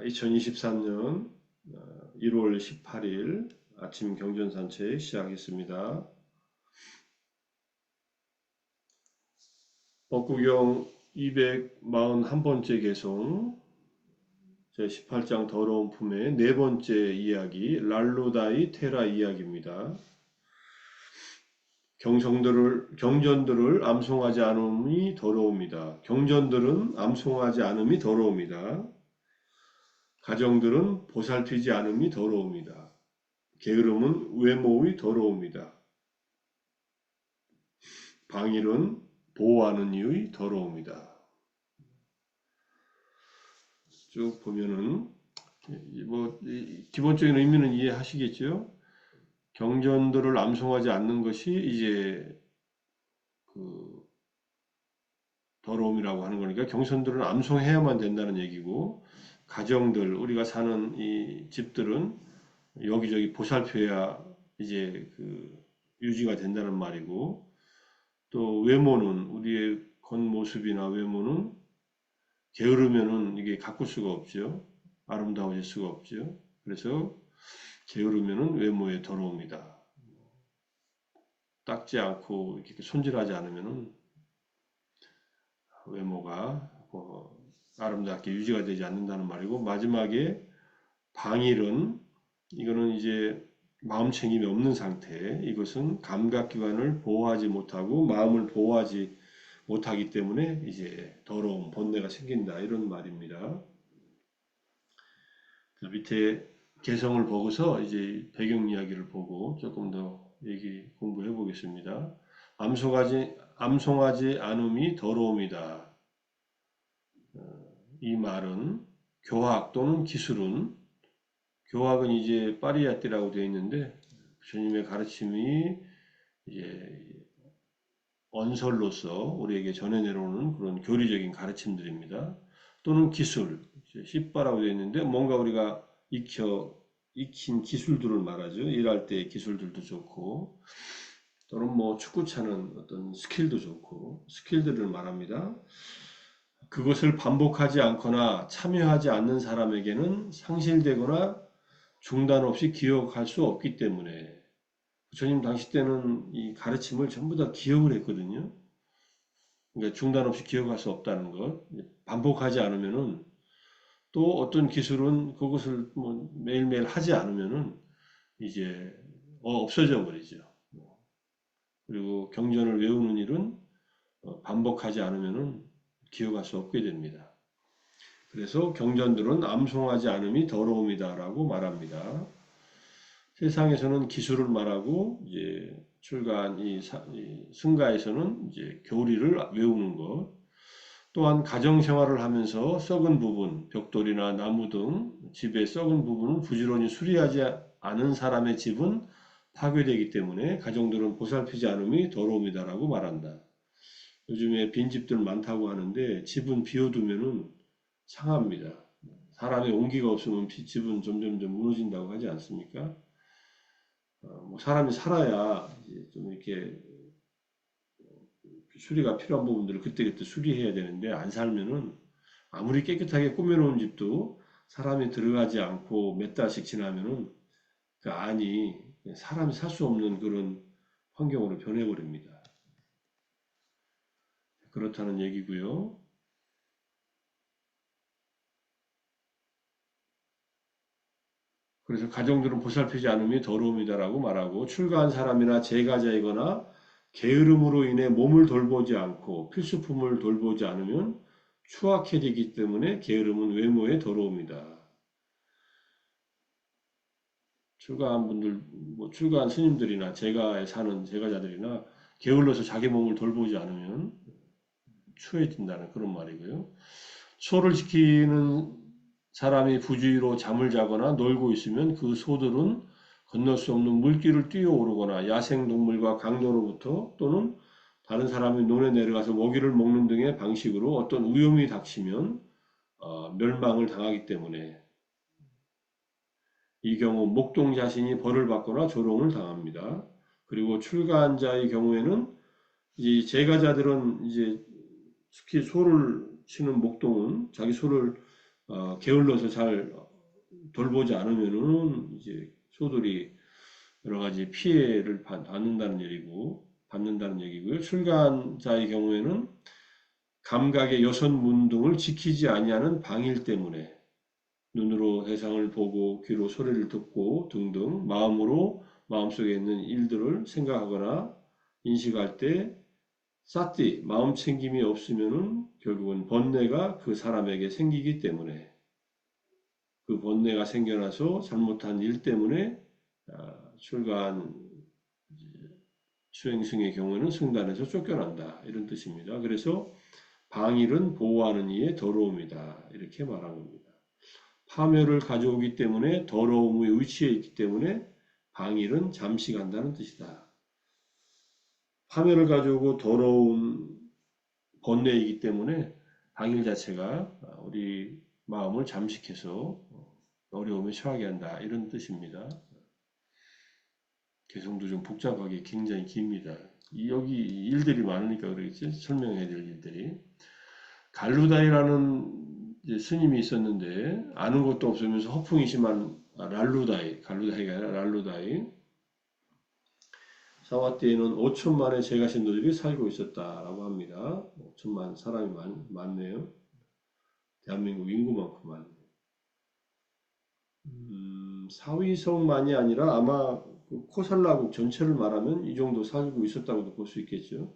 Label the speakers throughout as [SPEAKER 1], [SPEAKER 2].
[SPEAKER 1] 2023년 1월 18일 아침 경전산책 시작하겠습니다. 법구경 241번째 개송 제18장 더러운 품의 네 번째 이야기 랄루다이 테라 이야기입니다. 경전들을 암송하지 않음이 더러웁니다. 경전들은 암송하지 않음이 더러웁니다. 가정들은 보살피지 않음이 더러웁니다. 게으름은 외모의 더러움이다. 방일은 보호하는 이의 더러움이다. 쭉 보면은 기본적인 의미는 이해하시겠죠? 경전들을 암송하지 않는 것이 이제 그 더러움이라고 하는 거니까 경전들은 암송해야만 된다는 얘기고, 가정들 우리가 사는 이 집들은 여기저기 보살펴야 이제 유지가 된다는 말이고, 또 외모는 우리의 겉모습이나 외모는 게으르면은 이게 가꿀 수가 없죠. 아름다워질 수가 없죠. 그래서 게으르면은 외모에 더러웁니다. 닦지 않고 이렇게 손질하지 않으면은 외모가 아름답게 유지가 되지 않는다는 말이고, 마지막에 방일은 이거는 이제 마음챙김이 없는 상태, 이것은 감각기관을 보호하지 못하고 마음을 보호하지 못하기 때문에 이제 더러움, 번뇌가 생긴다, 이런 말입니다. 밑에 개성을 보고서 이제 배경 이야기를 보고 조금 더 공부해 보겠습니다. 암송하지 않음이 더러움이다. 이 말은 교학 또는 기술은, 교학은 이제 파리야띠라고 되어 있는데 주님의 가르침이 이제 언설로서 우리에게 전해 내려오는 그런 교리적인 가르침들입니다. 또는 기술, 시바라고 되어 있는데 뭔가 우리가 익힌 기술들을 말하죠. 일할 때 기술들도 좋고, 또는 뭐 축구 차는 어떤 스킬도 좋고, 스킬들을 말합니다. 그것을 반복하지 않거나 참여하지 않는 사람에게는 상실되거나 중단 없이 기억할 수 없기 때문에, 부처님 당시 때는 이 가르침을 전부 다 기억을 했거든요. 그러니까 중단 없이 기억할 수 없다는 것. 반복하지 않으면은, 또 어떤 기술은 그것을 뭐 매일매일 하지 않으면은 이제 없어져 버리죠. 그리고 경전을 외우는 일은 반복하지 않으면은 기억할 수 없게 됩니다. 그래서 경전들은 암송하지 않음이 더러움이다라고 말합니다. 세상에서는 기술을 말하고, 이제 출가한 이 승가에서는 이제 교리를 외우는 것, 또한 가정생활을 하면서 썩은 부분, 벽돌이나 나무 등 집의 썩은 부분을 부지런히 수리하지 않은 사람의 집은 파괴되기 때문에 가정들은 보살피지 않음이 더러움이다라고 말한다. 요즘에 빈집들 많다고 하는데 집은 비워두면은 상합니다. 사람의 온기가 없으면 집은 점점점 무너진다고 하지 않습니까? 뭐 사람이 살아야 이제 좀 이렇게 수리가 필요한 부분들을 그때그때 수리해야 되는데, 안 살면은 아무리 깨끗하게 꾸며놓은 집도 사람이 들어가지 않고 몇 달씩 지나면은 그 안이 사람이 살 수 없는 그런 환경으로 변해버립니다. 그렇다는 얘기고요. 그래서 가정들은 보살피지 않음이 더러움이다라고 말하고, 출가한 사람이나 재가자이거나 게으름으로 인해 몸을 돌보지 않고 필수품을 돌보지 않으면 추악해지기 때문에 게으름은 외모의 더러움이다. 출가한 분들, 뭐 출가한 스님들이나 제가에 사는 제가자들이나 게을러서 자기 몸을 돌보지 않으면 추해진다는 그런 말이고요. 소를 지키는 사람이 부주의로 잠을 자거나 놀고 있으면 그 소들은 건널 수 없는 물길을 뛰어오르거나 야생동물과 강도로부터 또는 다른 사람이 논에 내려가서 먹이를 먹는 등의 방식으로 어떤 위험이 닥치면 멸망을 당하기 때문에, 이 경우 목동 자신이 벌을 받거나 조롱을 당합니다. 그리고 출가한 자의 경우에는 이 제가자들은 이제 특히 소를 치는 목동은 자기 소를 게을러서 잘 돌보지 않으면은 이제 소들이 여러 가지 피해를 받는다는 얘기고요. 출간자의 경우에는 감각의 여섯 문둥을 지키지 아니하는 방일 때문에 눈으로 세상을 보고 귀로 소리를 듣고 등등 마음으로 마음속에 있는 일들을 생각하거나 인식할 때 쌌디 마음 챙김이 없으면은 결국은 번뇌가 그 사람에게 생기기 때문에 그 번뇌가 생겨나서 잘못한 일 때문에 출간 수행승의 경우는 승단에서 쫓겨난다 이런 뜻입니다. 그래서 방일은 보호하는 이의 더러움이다 이렇게 말한 겁니다. 파멸을 가져오기 때문에 더러움의 위치에 있기 때문에 방일은 잠시 간다는 뜻이다. 파멸을 가져오고 더러운 번뇌이기 때문에 방일 자체가 우리 마음을 잠식해서 어려움에 처하게 한다 이런 뜻입니다. 개성도 좀 복잡하게 굉장히 깁니다. 여기 일들이 많으니까 그러겠지 설명해야 될 일들이. 갈루다이라는 스님이 있었는데 아는 것도 없으면서 허풍이 심한 갈루다이가 아니라 랄루다이. 사와띠에는 5천만의 제가 신도들이 살고 있었다라고 합니다. 5천만 사람이 많네요. 대한민국 인구만큼만. 사위성만이 아니라 아마 코살라국 전체를 말하면 이 정도 살고 있었다고도 볼 수 있겠죠.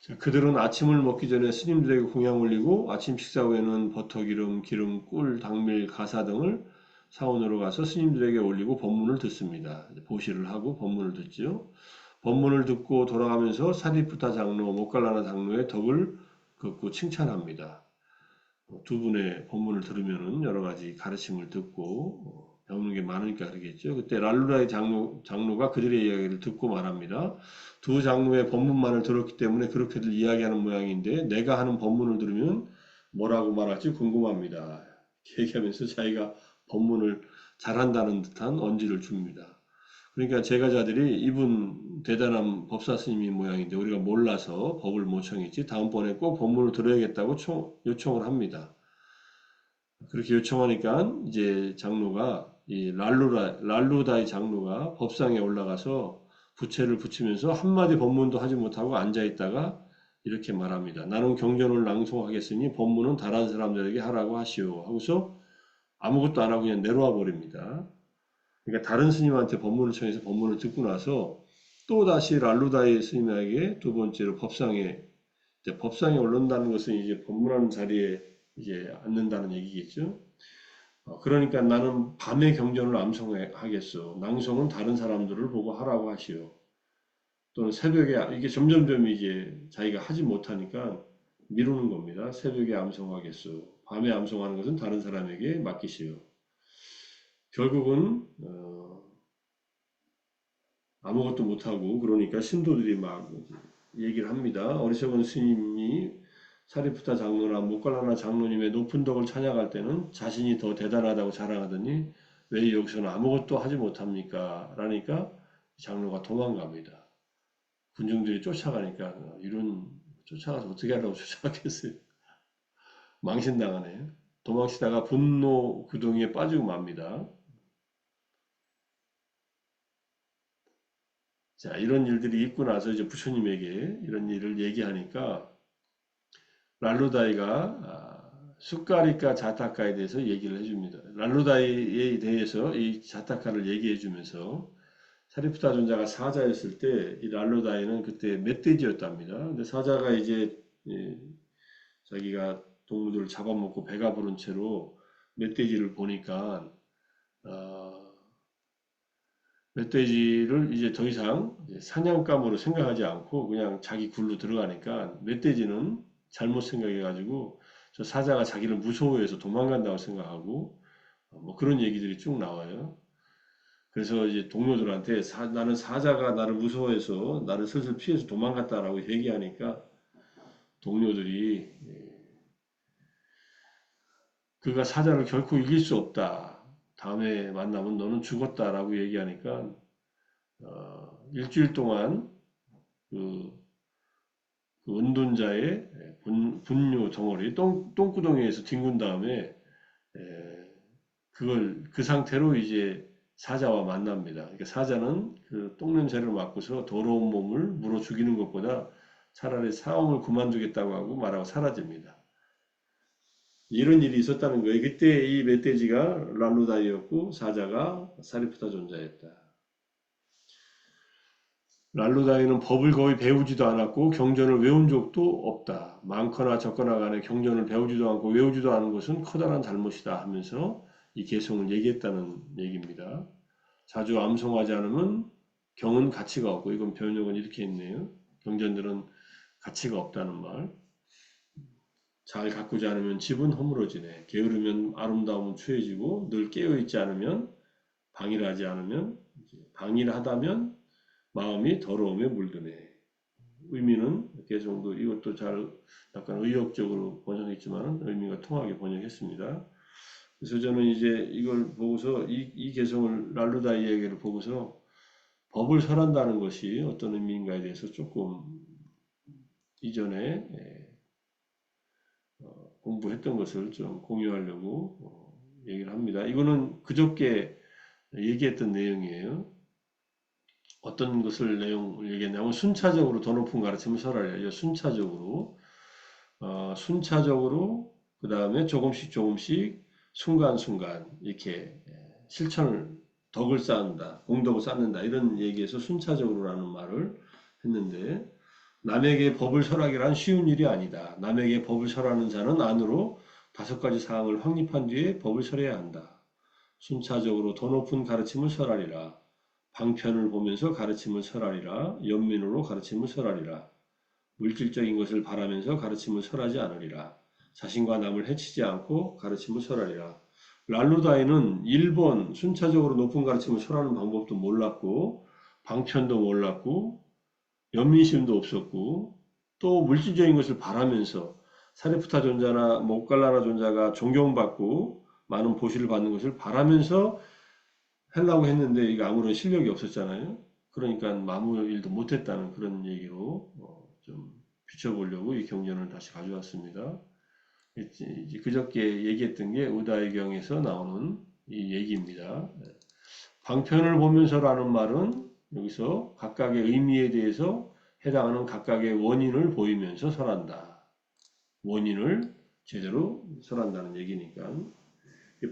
[SPEAKER 1] 자, 그들은 아침을 먹기 전에 스님들에게 공양 올리고 아침 식사 후에는 버터기름, 기름, 꿀, 당밀, 가사 등을 사원으로 가서 스님들에게 올리고 법문을 듣습니다. 보시를 하고 법문을 듣죠. 법문을 듣고 돌아가면서 사리푸타 장로, 모칼라나 장로의 덕을 긋고 칭찬합니다. 두 분의 법문을 들으면은 여러 가지 가르침을 듣고 배우는 게 많으니까 그러겠죠. 그때 랄루라의 장로가 그들의 이야기를 듣고 말합니다. 두 장로의 법문만을 들었기 때문에 그렇게들 이야기하는 모양인데 내가 하는 법문을 들으면 뭐라고 말할지 궁금합니다. 얘기하면서 자기가 법문을 잘한다는 듯한 언지를 줍니다. 그러니까 제가자들이 이분 대단한 법사 스님인 모양인데 우리가 몰라서 법을 못 청했지 다음번에 꼭 법문을 들어야겠다고 요청을 합니다. 그렇게 요청하니까 이제 장로가 이 랄루다이 장로가 법상에 올라가서 부채를 붙이면서 한마디 법문도 하지 못하고 앉아 있다가 이렇게 말합니다. 나는 경전을 낭송하겠으니 법문은 다른 사람들에게 하라고 하시오 하고서 아무것도 안 하고 그냥 내려와 버립니다. 그러니까 다른 스님한테 법문을 청해서 법문을 듣고 나서 또 다시 랄루다이 스님에게 두 번째로 법상에 오른다는 것은 이제 법문하는 자리에 이제 앉는다는 얘기겠죠. 그러니까 나는 밤에 경전을 암송하겠소. 낭송은 다른 사람들을 보고 하라고 하시오. 또는 새벽에 이게 점점점 이제 자기가 하지 못하니까 미루는 겁니다. 새벽에 암송하겠소. 밤에 암송하는 것은 다른 사람에게 맡기시오. 결국은 아무것도 못하고 그러니까 신도들이 막 얘기를 합니다. 어리석은 스님이 사리푸타 장로나 모칼라나 장로님의 높은 덕을 찬양할 때는 자신이 더 대단하다고 자랑하더니 왜 여기서는 아무것도 하지 못합니까? 라니까 장로가 도망갑니다. 군중들이 쫓아가니까 쫓아가서 어떻게 하려고 쫓아가겠어요? 망신당하네요. 도망치다가 분노 구덩이에 빠지고 맙니다. 자, 이런 일들이 있고 나서 이제 부처님에게 이런 일을 얘기하니까 랄루다이가 숫가리카 자타카에 대해서 얘기를 해줍니다. 랄루다이에 대해서 이 자타카를 얘기해 주면서 사리푸타 존자가 사자였을 때 이 랄루다이는 그때 멧돼지였답니다. 근데 사자가 이제 자기가 동물들을 잡아먹고 배가 부른 채로 멧돼지를 보니까 멧돼지를 이제 더 이상 사냥감으로 생각하지 않고 그냥 자기 굴로 들어가니까 멧돼지는 잘못 생각해가지고 저 사자가 자기를 무서워해서 도망간다고 생각하고 뭐 그런 얘기들이 쭉 나와요. 그래서 이제 동료들한테 나는 사자가 나를 무서워해서 나를 슬슬 피해서 도망갔다라고 얘기하니까 동료들이 그가 사자를 결코 이길 수 없다. 다음에 만나면 너는 죽었다라고 얘기하니까 일주일 동안 그, 은둔자의 분뇨 덩어리 똥구덩이에서 뒹군 다음에 그걸 그 상태로 이제 사자와 만납니다. 그러니까 사자는 그 똥냄새를 맡고서 더러운 몸을 물어 죽이는 것보다 차라리 싸움을 그만두겠다고 하고 말하고 사라집니다. 이런 일이 있었다는 거예요. 그때 이 멧돼지가 랄루다이였고 사자가 사리프타 존자였다. 랄루다이는 법을 거의 배우지도 않았고 경전을 외운 적도 없다. 많거나 적거나 간에 경전을 배우지도 않고 외우지도 않은 것은 커다란 잘못이다 하면서 이 개성을 얘기했다는 얘기입니다. 자주 암송하지 않으면 경은 가치가 없고, 이건 변형은 이렇게 있네요. 경전들은 가치가 없다는 말. 잘 가꾸지 않으면 집은 허물어지네. 게으르면 아름다움은 추해지고 늘 깨어있지 않으면 방일하지 않으면 방일하다면 마음이 더러움에 물드네. 의미는 개성도 이것도 잘 약간 의역적으로 번역했지만 의미가 통하게 번역했습니다. 그래서 저는 이제 이걸 보고서 이 개성을 랄루다이에게를 보고서 법을 설한다는 것이 어떤 의미인가에 대해서 조금 이전에 공부했던 것을 좀 공유하려고 얘기를 합니다. 이거는 그저께 얘기했던 내용이에요. 어떤 것을 내용을 얘기했냐면 순차적으로 더 높은 가르침을 설하려. 순차적으로 순차적으로 그 다음에 조금씩 조금씩 순간순간 이렇게 실천을 덕을 쌓는다, 공덕을 쌓는다 이런 얘기에서 순차적으로라는 말을 했는데 남에게 법을 설하기란 쉬운 일이 아니다. 남에게 법을 설하는 자는 안으로 5가지 사항을 확립한 뒤에 법을 설해야 한다. 순차적으로 더 높은 가르침을 설하리라. 방편을 보면서 가르침을 설하리라. 연민으로 가르침을 설하리라. 물질적인 것을 바라면서 가르침을 설하지 않으리라. 자신과 남을 해치지 않고 가르침을 설하리라. 랄루다이는 1번 순차적으로 높은 가르침을 설하는 방법도 몰랐고 방편도 몰랐고 연민심도 없었고 또 물질적인 것을 바라면서 사리프타 존자나 모갈라나 존자가 존경받고 많은 보시를 받는 것을 바라면서 하려고 했는데 이게 아무런 실력이 없었잖아요. 그러니까 아무 일도 못했다는 그런 얘기로 좀 비춰보려고 이 경전을 다시 가져왔습니다. 이제 그저께 얘기했던 게 우다이경에서 나오는 이 얘기입니다. 방편을 보면서라는 말은 여기서 각각의 의미에 대해서 해당하는 각각의 원인을 보이면서 설한다. 원인을 제대로 설한다는 얘기니까.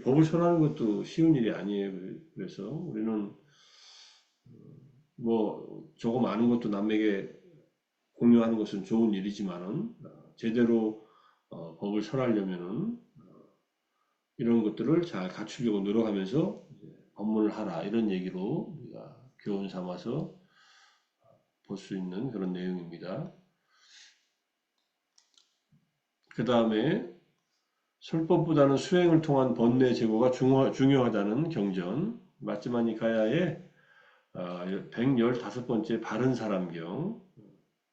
[SPEAKER 1] 법을 설하는 것도 쉬운 일이 아니에요. 그래서 우리는 뭐 조금 아는 것도 남에게 공유하는 것은 좋은 일이지만은 제대로 법을 설하려면은 이런 것들을 잘 갖추려고 노력하면서 법문을 하라 이런 얘기로 우리가 교훈 삼아서 볼 수 있는 그런 내용입니다. 그 다음에 설법보다는 수행을 통한 번뇌 제거가 중요하다는 경전 마츠마니 가야의 115번째 바른사람경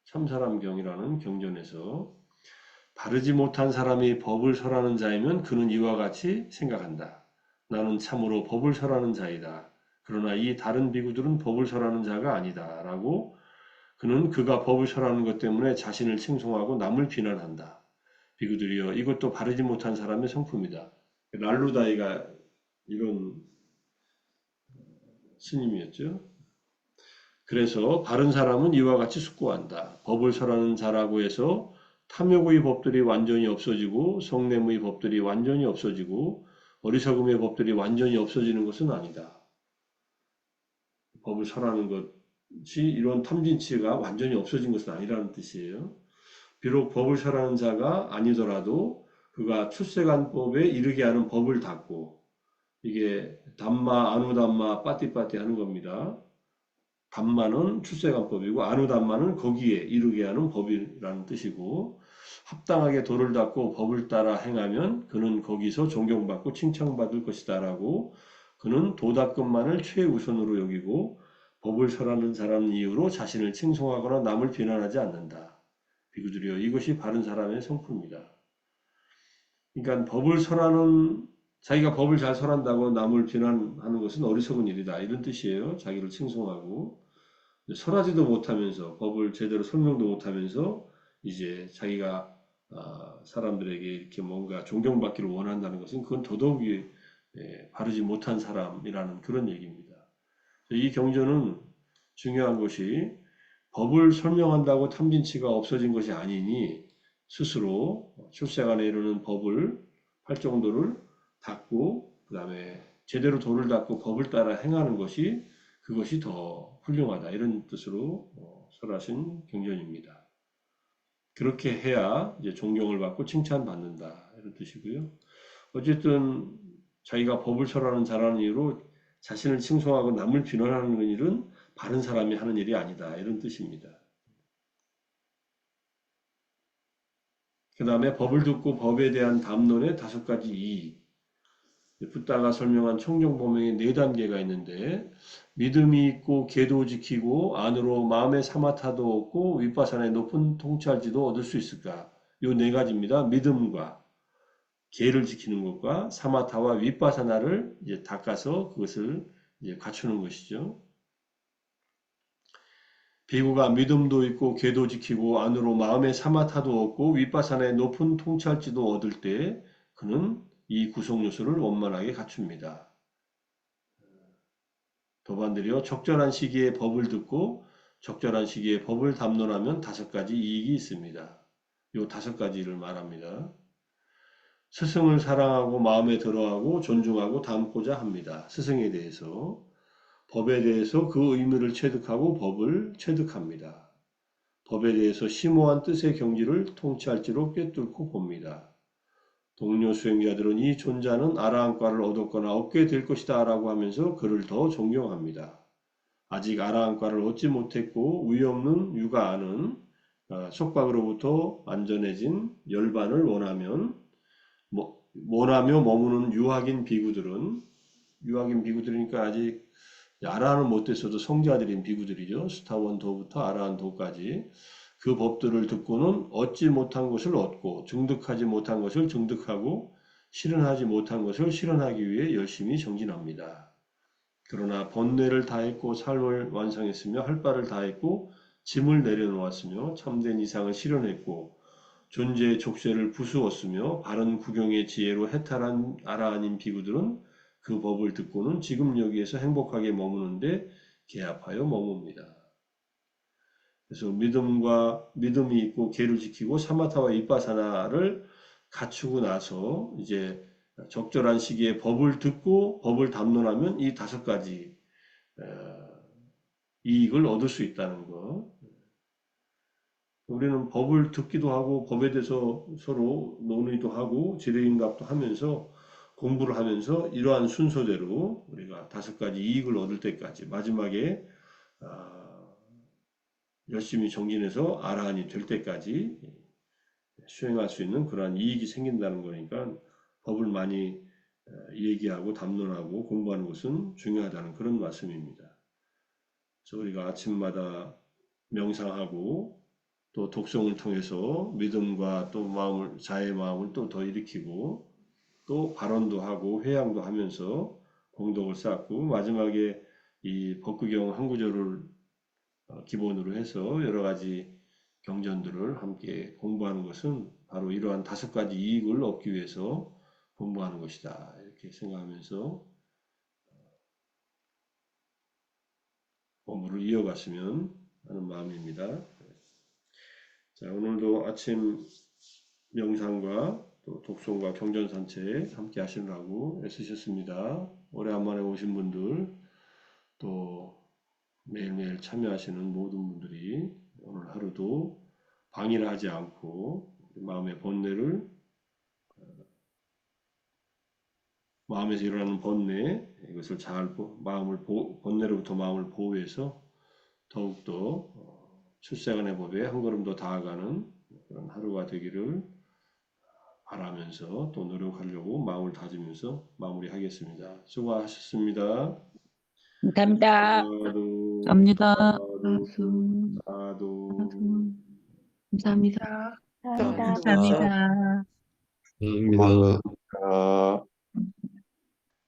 [SPEAKER 1] 참사람경이라는 경전에서 바르지 못한 사람이 법을 설하는 자이면 그는 이와 같이 생각한다. 나는 참으로 법을 설하는 자이다. 그러나 이 다른 비구들은 법을 설하는 자가 아니다. 라고 그는 그가 법을 설하는 것 때문에 자신을 칭송하고 남을 비난한다. 비구들이여 이것도 바르지 못한 사람의 성품이다. 랄루다이가 이런 스님이었죠. 그래서 바른 사람은 이와 같이 숙고한다. 법을 설하는 자라고 해서 탐욕의 법들이 완전히 없어지고 성냄의 법들이 완전히 없어지고 어리석음의 법들이 완전히 없어지는 것은 아니다. 법을 설하는 것이 이런 탐진치가 완전히 없어진 것은 아니라는 뜻이에요. 비록 법을 설하는 자가 아니더라도 그가 출세간법에 이르게 하는 법을 닦고 이게 담마, 아누담마, 빠띠빠띠 하는 겁니다. 담마는 출세간법이고 아누담마는 거기에 이르게 하는 법이라는 뜻이고 합당하게 도를 닦고 법을 따라 행하면 그는 거기서 존경받고 칭찬받을 것이다 라고 그는 도닦음만을 최우선으로 여기고 법을 설하는 자라는 이유로 자신을 칭송하거나 남을 비난하지 않는다. 비구들이여 이것이 바른 사람의 성품이다. 그러니까 법을 설하는 자기가 법을 잘 설한다고 남을 비난하는 것은 어리석은 일이다. 이런 뜻이에요. 자기를 칭송하고 설하지도 못하면서 법을 제대로 설명도 못하면서 이제 자기가 사람들에게 이렇게 뭔가 존경받기를 원한다는 것은 그건 더더욱이 바르지 못한 사람이라는 그런 얘기입니다. 이 경전은 중요한 것이 법을 설명한다고 탐진치가 없어진 것이 아니니 스스로 출세간에 이르는 법을 활정도를 닦고 그 다음에 제대로 도를 닦고 법을 따라 행하는 것이 그것이 더 훌륭하다 이런 뜻으로 설하신 경전입니다. 그렇게 해야 이제 존경을 받고 칭찬받는다 이런 뜻이고요. 어쨌든 자기가 법을 설하는 잘하는 이유로 자신을 칭송하고 남을 비난하는 일은 바른 사람이 하는 일이 아니다 이런 뜻입니다. 그 다음에 법을 듣고 법에 대한 담론의 5가지 이의. 붓다가 설명한 청정법명의 4단계가 있는데 믿음이 있고 계도 지키고 안으로 마음의 사마타도 얻고 윗바산의 높은 통찰지도 얻을 수 있을까? 요 4가지입니다. 믿음과 계를 지키는 것과 사마타와 윗바사나를 이제 닦아서 그것을 이제 갖추는 것이죠. 비구가 믿음도 있고 계도 지키고 안으로 마음의 사마타도 얻고 윗바산의 높은 통찰지도 얻을 때 그는 이 구성 요소를 원만하게 갖춥니다. 도반들이요 적절한 시기에 법을 듣고 적절한 시기에 법을 담론하면 5가지 이익이 있습니다. 요 5가지를 말합니다. 스승을 사랑하고 마음에 들어하고 존중하고 담고자 합니다. 스승에 대해서 법에 대해서 그 의미를 체득하고 법을 체득합니다. 법에 대해서 심오한 뜻의 경지를 통치할지로 꿰뚫고 봅니다. 동료 수행자들은 이 존자는 아라한과를 얻었거나 얻게 될 것이다 라고 하면서 그를 더 존경합니다. 아직 아라한과를 얻지 못했고 우위 없는 유가 아는 속박으로부터 안전해진 열반을 원하며 머무는 유학인 비구들이니까 아직 아라한은 못됐어도 성자들인 비구들이죠. 스타원도부터 아라한도까지 그 법들을 듣고는 얻지 못한 것을 얻고 증득하지 못한 것을 증득하고 실현하지 못한 것을 실현하기 위해 열심히 정진합니다. 그러나 번뇌를 다했고 삶을 완성했으며 할 바를 다했고 짐을 내려놓았으며 참된 이상을 실현했고 존재의 족쇄를 부수었으며 바른 구경의 지혜로 해탈한 아라한인 비구들은 그 법을 듣고는 지금 여기에서 행복하게 머무는데 개합하여 머뭅니다. 그래서 믿음이 있고 계를 지키고 사마타와 윗바사나를 갖추고 나서 이제 적절한 시기에 법을 듣고 법을 담론하면 이 5가지 이익을 얻을 수 있다는 것. 우리는 법을 듣기도 하고 법에 대해서 서로 논의도 하고 지레임답도 하면서 공부를 하면서 이러한 순서대로 우리가 5가지 이익을 얻을 때까지 마지막에 열심히 정진해서 아라한이 될 때까지 수행할 수 있는 그러한 이익이 생긴다는 거니까 법을 많이 얘기하고 담론하고 공부하는 것은 중요하다는 그런 말씀입니다. 그래서 우리가 아침마다 명상하고 또 독성을 통해서 믿음과 또 자의 마음을 또 더 일으키고 또 발언도 하고 회양도 하면서 공덕을 쌓고 마지막에 이 법구경 한 구절을 기본으로 해서 여러 가지 경전들을 함께 공부하는 것은 바로 이러한 5가지 이익을 얻기 위해서 공부하는 것이다. 이렇게 생각하면서 공부를 이어갔으면 하는 마음입니다. 자, 오늘도 아침 명상과 또 독송과 경전 산책 함께 하시느라고 애쓰셨습니다. 오래간만에 오신 분들 또 매일매일 참여하시는 모든 분들이 오늘 하루도 방해를 하지 않고 마음의 번뇌를 마음에서 일어나는 번뇌 이것을 잘 번뇌로부터 마음을 보호해서 더욱더 출세간의 법에 한 걸음 더 다가가는 그런 하루가 되기를 바라면서 또 노력하려고 마음을 다지면서 마무리하겠습니다. 수고하셨습니다.
[SPEAKER 2] 감사합니다.
[SPEAKER 1] 사두,
[SPEAKER 3] 감사합니다.
[SPEAKER 1] 사두,
[SPEAKER 4] 사수,
[SPEAKER 1] 사두.
[SPEAKER 4] 감사합니다.
[SPEAKER 2] 감사합니다.
[SPEAKER 3] 감사합니다.
[SPEAKER 5] 감사합니다.
[SPEAKER 1] 아.